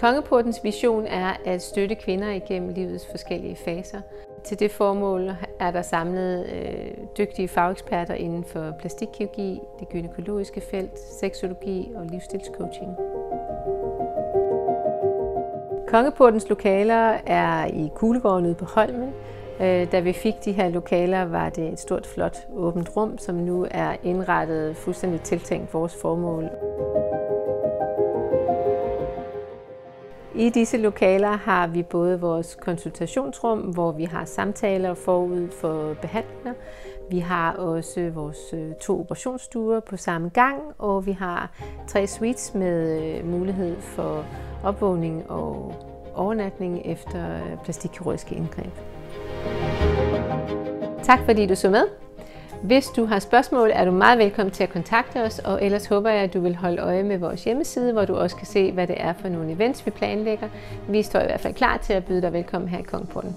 Kongeportens vision er at støtte kvinder igennem livets forskellige faser. Til det formål er der samlet dygtige fageksperter inden for plastikkirurgi, det gynækologiske felt, seksologi og livsstilscoaching. Kongeportens lokaler er i Kuglegården ude på Holmen. Da vi fik de her lokaler, var det et stort, flot, åbent rum, som nu er indrettet fuldstændig tiltænkt vores formål. I disse lokaler har vi både vores konsultationsrum, hvor vi har samtaler forud for behandlinger. Vi har også vores 2 operationsstuer på samme gang, og vi har 3 suites med mulighed for opvågning og overnatning efter plastikkirurgiske indgreb. Tak fordi du så med. Hvis du har spørgsmål, er du meget velkommen til at kontakte os, og ellers håber jeg, at du vil holde øje med vores hjemmeside, hvor du også kan se, hvad det er for nogle events, vi planlægger. Vi står i hvert fald klar til at byde dig velkommen her i Kongeporten.